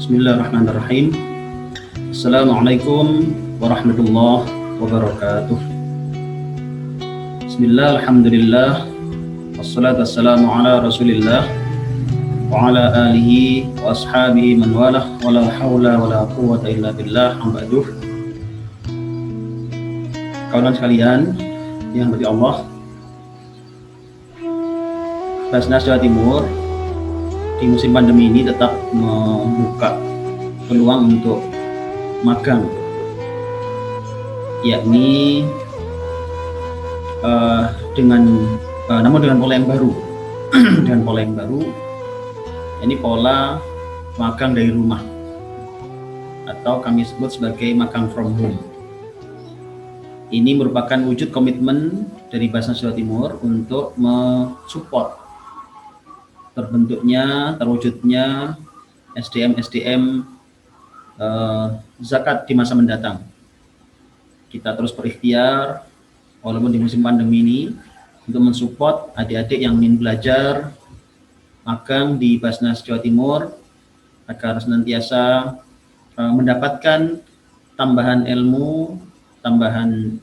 Bismillahirrahmanirrahim. Assalamualaikum warahmatullahi wabarakatuh. Bismillah, alhamdulillah, wassalatu wassalamu ala rasulillah wa ala alihi wa ashabihi man walah, wa la hawla wa la quwwata illa billah, amba'duh. Kawan sekalian yang berdi Allah, Basnas Jawa Timur di musim pandemi ini tetap membuka peluang untuk magang, yakni namun dengan pola yang baru. Dengan pola yang baru, ini pola magang dari rumah atau kami sebut sebagai magang from home. Ini merupakan wujud komitmen dari Basnas Jawa Timur untuk mensupport terwujudnya SDM zakat di masa mendatang. Kita terus berikhtiar walaupun di musim pandemi ini untuk mensupport adik-adik yang ingin belajar magang di Basnas Jawa Timur agar senantiasa mendapatkan tambahan ilmu, tambahan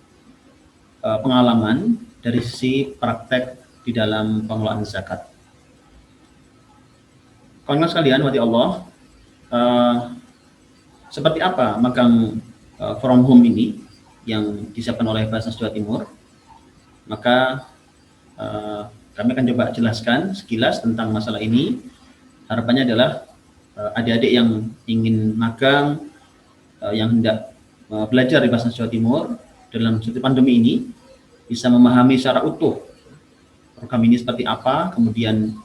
pengalaman dari sisi praktek di dalam pengelolaan zakat. Kawan-kawan sekalian, wadi Allah, seperti apa magang from home ini yang disiapkan oleh Basnas Jawa Timur? Maka kami akan coba jelaskan sekilas tentang masalah ini. Harapannya adalah adik-adik yang ingin magang, yang hendak belajar di Basnas Jawa Timur dalam situasi pandemi ini bisa memahami secara utuh program ini seperti apa, kemudian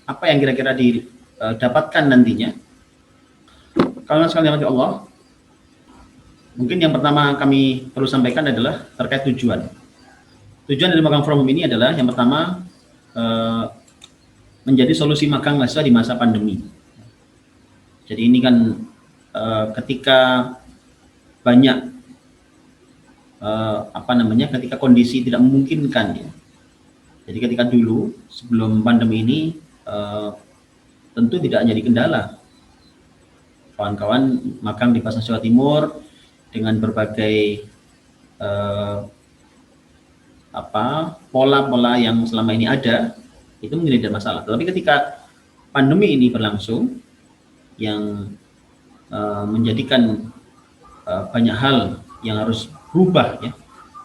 apa yang kira-kira didapatkan nantinya. Kalau sekalian Allah, mungkin yang pertama kami perlu sampaikan adalah terkait tujuan. Tujuan dari magang from home ini adalah yang pertama menjadi solusi magang mahasiswa di masa pandemi. Jadi ini kan ketika banyak ketika kondisi tidak memungkinkan ya. Jadi ketika dulu sebelum pandemi ini tentu tidak menjadi kendala. Kawan-kawan magang di Basnas Jawa Timur dengan berbagai pola-pola yang selama ini ada itu mungkin tidak masalah. Tetapi ketika pandemi ini berlangsung yang menjadikan banyak hal yang harus berubah ya,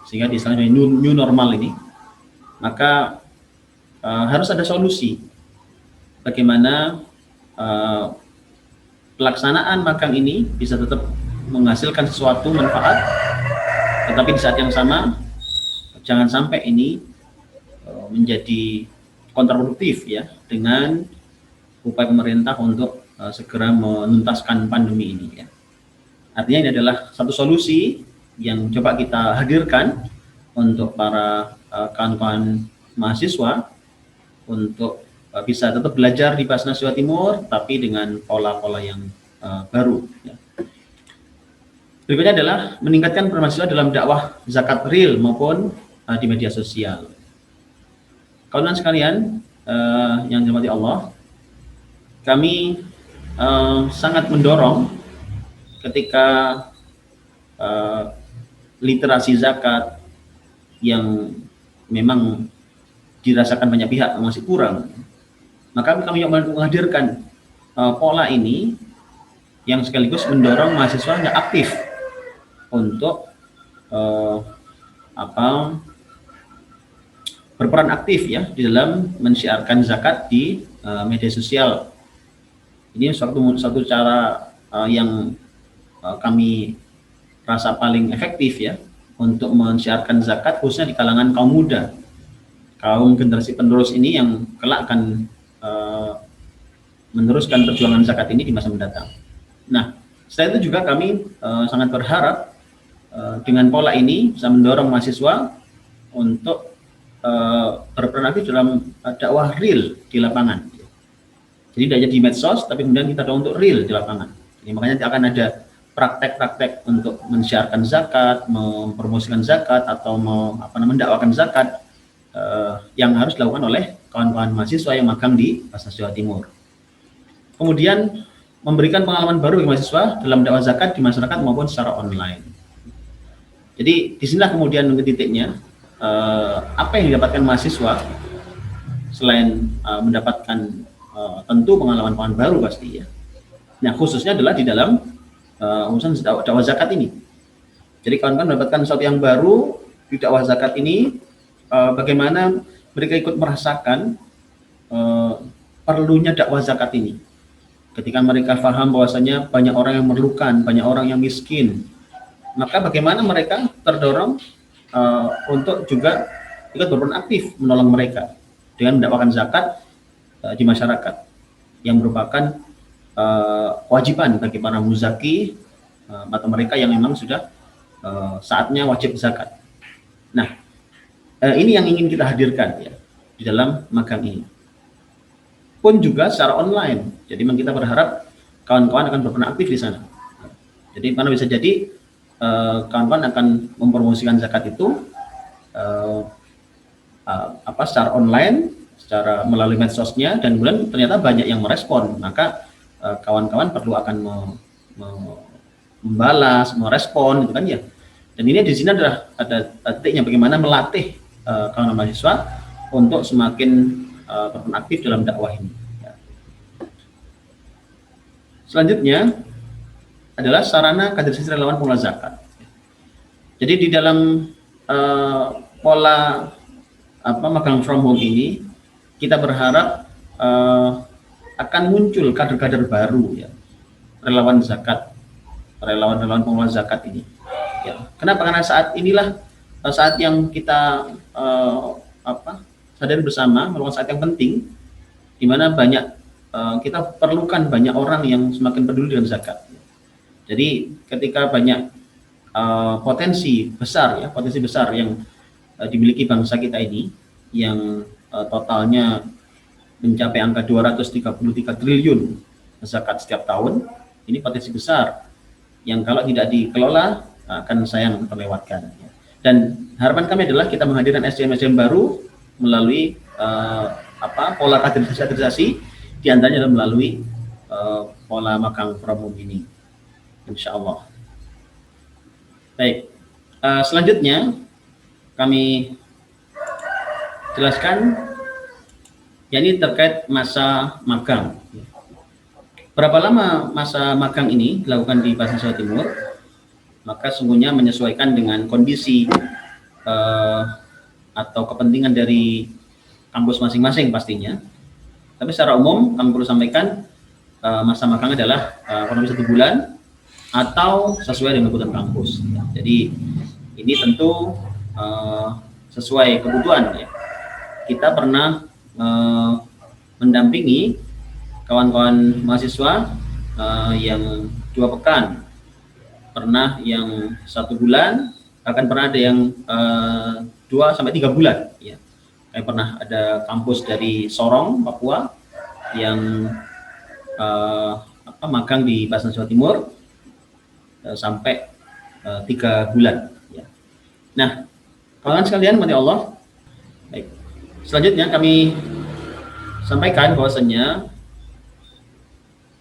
sehingga di sana new normal ini, maka harus ada solusi bagaimana pelaksanaan magang ini bisa tetap menghasilkan sesuatu manfaat, tetapi di saat yang sama jangan sampai ini menjadi kontraproduktif ya dengan upaya pemerintah untuk segera menuntaskan pandemi ini ya. Artinya ini adalah satu solusi yang coba kita hadirkan untuk para kawan-kawan mahasiswa untuk bisa tetap belajar di Basnas Jawa Timur tapi dengan pola-pola yang baru ya. Berikutnya adalah meningkatkan peran mahasiswa dalam dakwah zakat real maupun di media sosial. Kawan-kawan sekalian yang dirahmati Allah, kami sangat mendorong ketika literasi zakat yang memang dirasakan banyak pihak masih kurang, maka kami menghadirkan pola ini yang sekaligus mendorong mahasiswa yang aktif untuk berperan aktif ya di dalam mensyiarkan zakat di media sosial. Ini satu cara yang kami rasa paling efektif ya untuk mensyiarkan zakat khususnya di kalangan kaum muda, kaum generasi penerus ini yang kelak akan meneruskan perjuangan zakat ini di masa mendatang. Nah, setelah itu juga kami sangat berharap dengan pola ini bisa mendorong mahasiswa untuk berperan aktif dalam dakwah real di lapangan. Jadi tidak hanya di medsos, tapi kemudian kita ada untuk real di lapangan. Jadi makanya akan ada praktek-praktek untuk mensyiarkan zakat, mempromosikan zakat atau mendakwakan zakat yang harus dilakukan oleh kawan-kawan mahasiswa yang magang di Basnas Jawa Timur. Kemudian memberikan pengalaman baru bagi mahasiswa dalam dakwah zakat di masyarakat maupun secara online. Jadi disinilah kemudian titiknya, apa yang didapatkan mahasiswa selain mendapatkan tentu pengalaman baru pasti ya. Nah khususnya adalah di dalam urusan dakwah zakat ini. Jadi kawan-kawan mendapatkan sesuatu yang baru di dakwah zakat ini, bagaimana mereka ikut merasakan perlunya dakwah zakat ini. Ketika mereka paham bahwasanya banyak orang yang memerlukan, banyak orang yang miskin, maka bagaimana mereka terdorong untuk juga ikut berperan aktif menolong mereka dengan mendakwakan zakat di masyarakat yang merupakan kewajiban bagi para muzaki atau mereka yang memang sudah saatnya wajib zakat. Nah, ini yang ingin kita hadirkan ya di dalam magang ini. Pun juga secara online. Jadi memang kita berharap kawan-kawan akan berperan aktif di sana. Jadi mana bisa jadi kawan-kawan akan mempromosikan zakat itu secara online, secara melalui medsosnya, dan kemudian ternyata banyak yang merespon. Maka kawan-kawan perlu akan membalas, merespon, gitu kan ya. Dan ini di sini adalah ada titiknya bagaimana melatih kawan mahasiswa untuk semakin berperan aktif dalam dakwah ini. Selanjutnya adalah sarana kaderisasi relawan pengelola zakat. Jadi di dalam pola magang from home ini kita berharap akan muncul kader-kader baru ya, relawan zakat, relawan pengelola zakat ini. Ya. Kenapa? Karena saat inilah saat yang kita sadar bersama merupakan saat yang penting, di mana banyak kita perlukan banyak orang yang semakin peduli dengan zakat. Jadi ketika banyak potensi besar yang dimiliki bangsa kita ini, yang totalnya mencapai angka 233 triliun zakat setiap tahun, ini potensi besar yang kalau tidak dikelola akan sayang terlewatkan. Dan harapan kami adalah kita menghadirkan SDM-SDM baru melalui pola kaderisasi, diantaranya adalah melalui pola magang from home ini, insya Allah. Baik, selanjutnya kami jelaskan, yakni terkait masa magang. Berapa lama masa magang ini dilakukan di Basnas Jawa Timur? Maka sungguhnya menyesuaikan dengan kondisi atau kepentingan dari kampus masing-masing pastinya. Tapi secara umum kami perlu sampaikan masa magang adalah kurang lebih 1 bulan atau sesuai dengan kebutuhan kampus. Jadi ini tentu sesuai kebutuhan ya. Kita pernah mendampingi kawan-kawan mahasiswa yang 2 pekan, pernah yang 1 bulan, bahkan pernah ada yang 2 sampai 3 bulan ya. Kami pernah ada kampus dari Sorong, Papua yang magang di Basnas Jawa Timur sampai 3 bulan ya. Nah, kawan-kawan sekalian, mati Allah. Baik. Selanjutnya kami sampaikan bahwasanya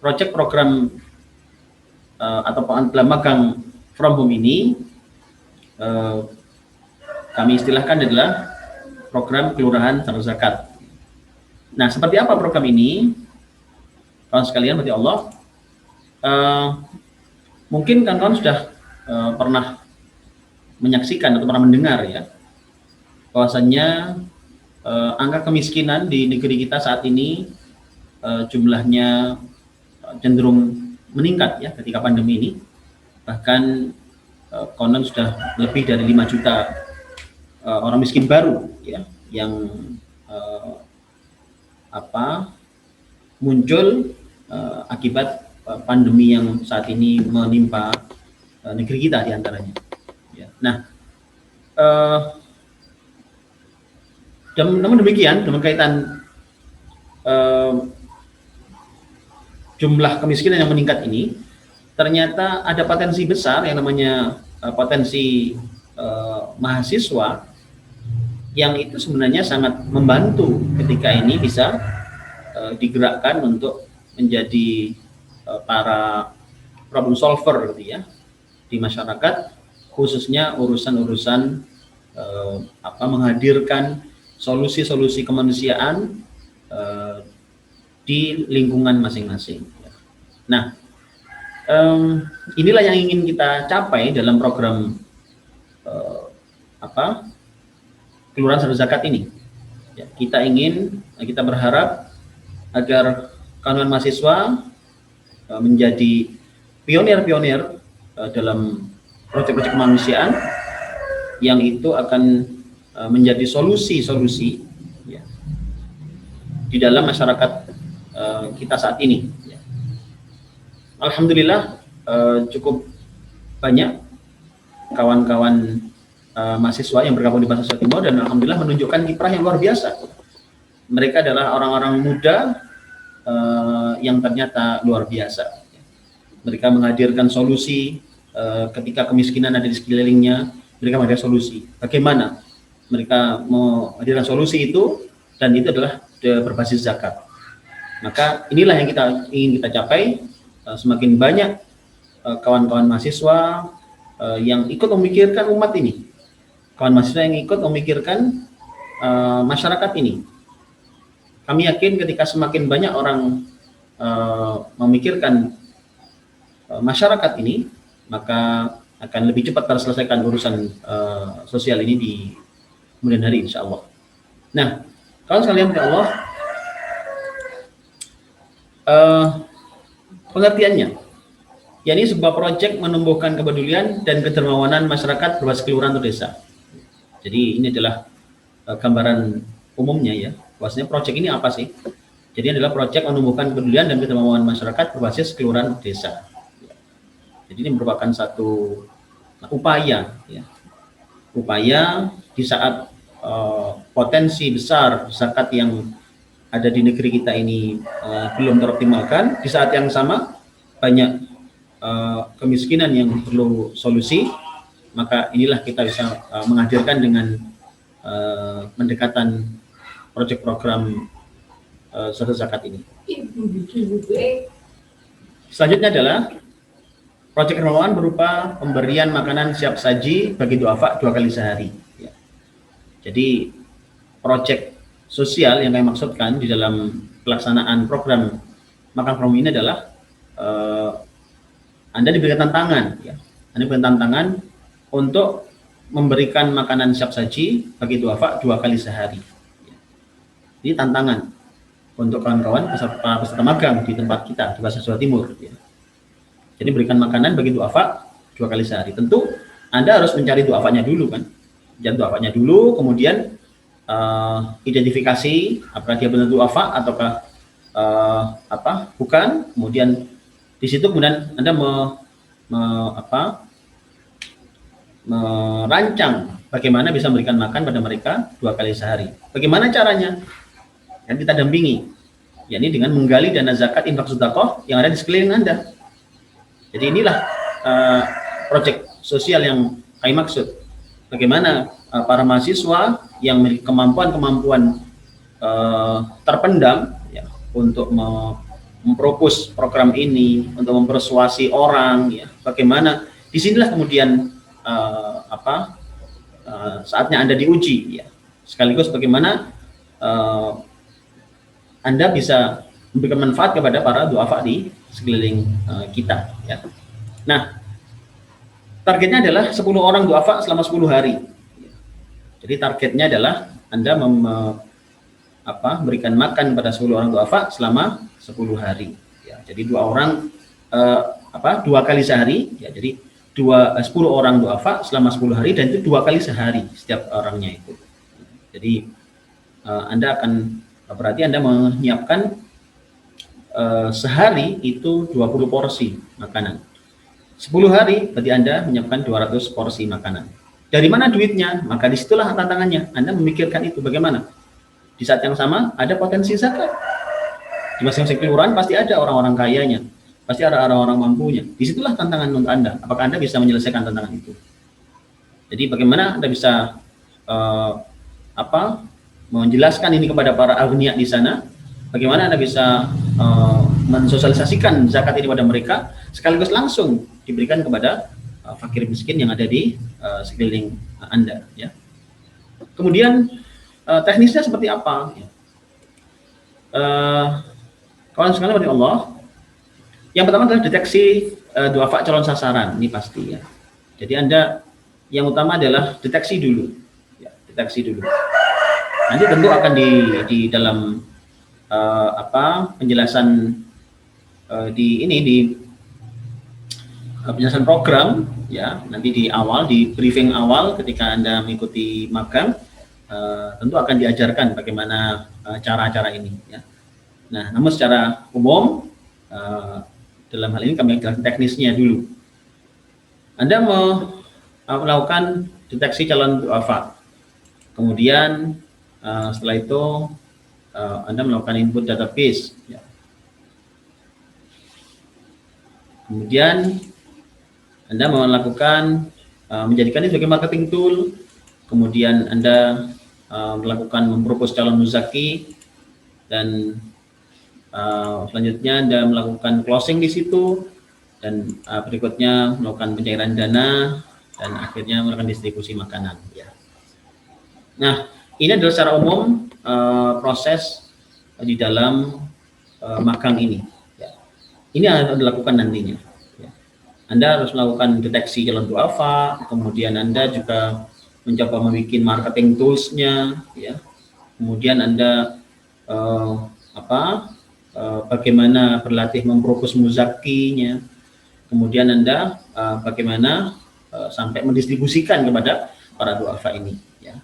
proyek program atau dalam magang from home ini kami istilahkan adalah program kelurahan zakat. Nah, seperti apa program ini? Kawan sekalian, mati Allah. Mungkin kawan-kawan sudah pernah menyaksikan atau pernah mendengar ya, bahwasannya angka kemiskinan di negeri kita saat ini jumlahnya cenderung meningkat ya ketika pandemi ini. Bahkan konon sudah lebih dari 5 juta orang miskin baru ya yang muncul akibat pandemi yang saat ini menimpa negeri kita diantaranya ya. Nah, namun demikian, dalam kaitan jumlah kemiskinan yang meningkat ini, ternyata ada potensi besar yang namanya potensi mahasiswa, yang itu sebenarnya sangat membantu ketika ini bisa digerakkan untuk menjadi para problem solver gitu ya di masyarakat, khususnya urusan-urusan menghadirkan solusi-solusi kemanusiaan di lingkungan masing-masing. Nah, inilah yang ingin kita capai dalam program Kelurahan Sadar Zakat ini. Ya, kita berharap agar kawan-kawan mahasiswa menjadi pionir-pionir dalam proyek-proyek kemanusiaan yang itu akan menjadi solusi-solusi ya, di dalam masyarakat kita saat ini. Ya. Alhamdulillah cukup banyak kawan-kawan mahasiswa yang bergabung di Bahasa Jawa Timur dan alhamdulillah menunjukkan kiprah yang luar biasa. Mereka adalah orang-orang muda yang ternyata luar biasa. Mereka menghadirkan solusi ketika kemiskinan ada di sekelilingnya, mereka menghadirkan solusi. Bagaimana mereka menghadirkan solusi itu, dan itu adalah berbasis zakat. Maka inilah yang ingin kita capai, semakin banyak kawan-kawan mahasiswa yang ikut memikirkan umat ini, kawan mahasiswa yang ikut memikirkan masyarakat ini. Kami yakin ketika semakin banyak orang memikirkan masyarakat ini, maka akan lebih cepat terselesaikan urusan sosial ini di kemudian hari, insya Allah. Nah, kalau sekalian ya Allah, pengertiannya, yakni sebuah proyek menumbuhkan kepedulian dan kedermawanan masyarakat berbasis kelurahan atau desa. Jadi ini adalah gambaran umumnya ya, bahwasanya proyek ini apa sih? Jadi adalah proyek menumbuhkan kepedulian dan kedermawanan masyarakat berbasis kelurahan desa. Jadi ini merupakan satu upaya ya, upaya di saat potensi besar zakat yang ada di negeri kita ini belum teroptimalkan, di saat yang sama banyak kemiskinan yang perlu solusi, maka inilah kita bisa menghadirkan dengan pendekatan proyek program Sadar Zakat ini. Selanjutnya adalah proyek dermawan berupa pemberian makanan siap saji bagi duafa 2 kali sehari. Ya. Jadi proyek sosial yang kami maksudkan di dalam pelaksanaan program makan from ini adalah Anda diberikan tantangan, ya. Anda diberikan tantangan untuk memberikan makanan siap saji bagi duafa 2 kali sehari. Ya. Ini tantangan untuk kawan-kawan peserta magang di tempat kita di Bahasa Jawa Timur. Ya. Jadi berikan makanan bagi duafa 2 kali sehari. Tentu Anda harus mencari duafanya dulu kan, dan duafanya dulu, kemudian identifikasi apakah dia benar duafa ataukah bukan. Kemudian di situ kemudian Anda merancang bagaimana bisa memberikan makan pada mereka 2 kali sehari. Bagaimana caranya? Yang kita dampingi, yakni dengan menggali dana zakat infak sedekah yang ada di sekeliling Anda. Jadi inilah proyek sosial yang kami maksud. Bagaimana para mahasiswa yang memiliki kemampuan terpendam ya, untuk mempropos program ini, untuk mempersuasi orang, ya, bagaimana disinilah kemudian saatnya Anda diuji, ya. Sekaligus bagaimana Anda bisa memberikan manfaat kepada para duafa di sekeliling kita. Ya. Nah, targetnya adalah 10 orang duafa selama 10 hari. Jadi targetnya adalah Anda memberikan makan pada 10 orang duafa selama 10 hari. Ya, jadi 2 orang 2 kali sehari. Ya, jadi 10 orang duafa selama 10 hari dan itu 2 kali sehari setiap orangnya itu. Jadi Anda berarti Anda menyiapkan sehari itu 20 porsi makanan. 10 hari berarti Anda menyiapkan 200 porsi makanan. Dari mana duitnya? Maka disitulah tantangannya. Anda memikirkan itu bagaimana. Di saat yang sama ada potensi zakat. Di masing-masing kelurahan pasti ada orang-orang kayanya, pasti ada orang-orang mampunya. Disitulah tantangan untuk Anda. Apakah Anda bisa menyelesaikan tantangan itu? Jadi bagaimana Anda bisa menjelaskan ini kepada para agniya di sana? Bagaimana Anda bisa mensosialisasikan zakat ini pada mereka, sekaligus langsung diberikan kepada fakir miskin yang ada di sekeliling Anda. Ya. Kemudian teknisnya seperti apa? Ya. Kawan sekalian dari Allah, yang pertama adalah deteksi duafa calon sasaran, ini pasti ya. Jadi Anda yang utama adalah deteksi dulu, ya, deteksi dulu. Nanti tentu akan di dalam penjelasan di penjelasan program, ya, nanti di awal, di briefing awal ketika Anda mengikuti magang, tentu akan diajarkan bagaimana cara-cara ini. Ya. Nah, namun secara umum dalam hal ini kami jelaskan teknisnya dulu. Anda melakukan deteksi calon duafa. Kemudian setelah itu Anda melakukan input database. Ya. Kemudian Anda melakukan menjadikan ini sebagai marketing tool. Kemudian Anda melakukan mempropos calon muzaki, dan selanjutnya Anda melakukan closing di situ, dan berikutnya melakukan pencairan dana, dan akhirnya melakukan distribusi makanan. Ya. Nah, ini adalah secara umum proses di dalam magang ini. Ya. Ini akan dilakukan nantinya. Ya. Anda harus melakukan deteksi calon duafa, kemudian Anda juga mencoba membuat marketing tools-nya, ya. Kemudian Anda bagaimana berlatih mempropos muzakinya, kemudian Anda bagaimana sampai mendistribusikan kepada para duafa ini. Ya.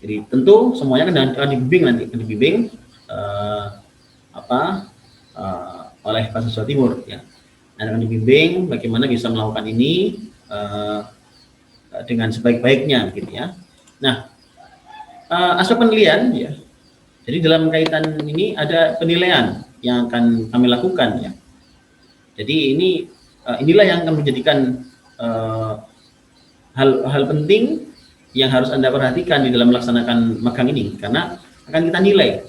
Jadi tentu semuanya akan dibimbing nanti, oleh Bahasa Jawa Timur. Ya. Anda akan dibimbing bagaimana bisa melakukan ini dengan sebaik-baiknya, gitu ya. Nah, aspek penilaian, ya. Jadi dalam kaitan ini ada penilaian yang akan kami lakukan, ya. Jadi inilah yang akan menjadikan hal penting yang harus Anda perhatikan di dalam melaksanakan magang ini, karena akan kita nilai.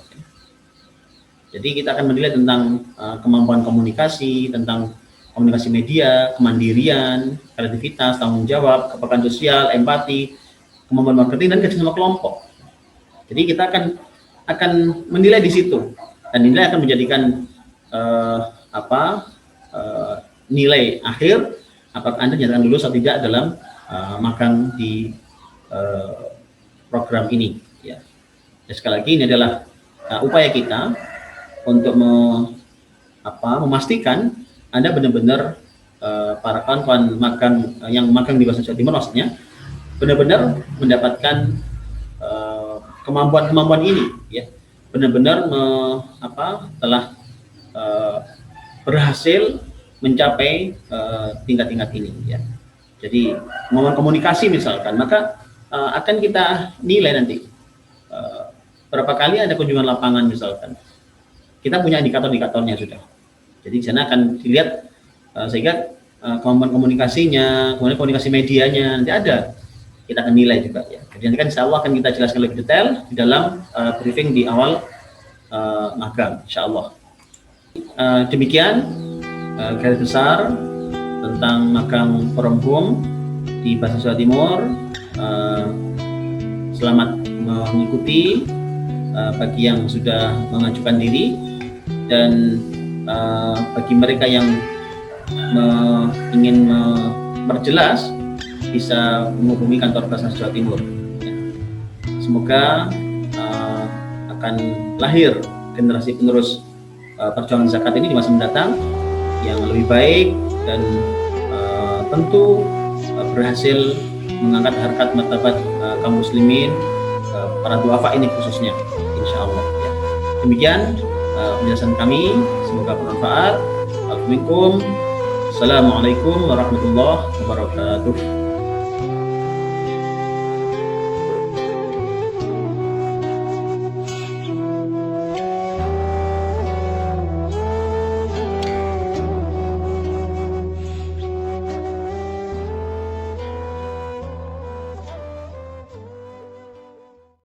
Jadi kita akan menilai tentang kemampuan komunikasi, tentang komunikasi media, kemandirian, kreativitas, tanggung jawab, kepekaan sosial, empati, kemampuan marketing, dan kerjasama kelompok. Jadi kita akan menilai di situ, dan nilai akan menjadikan nilai akhir apakah Anda dinyatakan lulus atau tidak dalam magang di program ini. Ya. Dan sekali lagi ini adalah upaya kita untuk memastikan Anda benar-benar para kawan-kawan magang yang magang di Bahasa Jawa Timur maksudnya benar-benar mendapatkan kemampuan ini, ya, benar-benar telah berhasil mencapai tingkat-tingkat ini, ya. Jadi kemampuan komunikasi misalkan, maka akan kita nilai nanti berapa kali ada kunjungan lapangan misalkan. Kita punya indikator-indikatornya sudah. Jadi di sana akan dilihat sehingga kemampuan komunikasinya, kemudian komunikasi medianya nanti ada. Kita akan nilai juga, ya. Jadi nanti kan insya Allah akan kita jelaskan lebih detail di dalam briefing di awal magang, insya Allah. Demikian garis besar tentang magang Forum Home di Bahasa Jawa Timur. Selamat mengikuti bagi yang sudah mengajukan diri, dan bagi mereka yang ingin memperjelas bisa menghubungi kantor Bahasa Jawa Timur. Ya. Semoga akan lahir generasi penerus perjuangan zakat ini di masa mendatang yang lebih baik, dan tentu berhasil mengangkat harkat martabat kaum muslimin, para duafa ini khususnya, insya Allah. Ya. Demikian penjelasan kami, semoga bermanfaat. Assalamualaikum warahmatullahi wabarakatuh.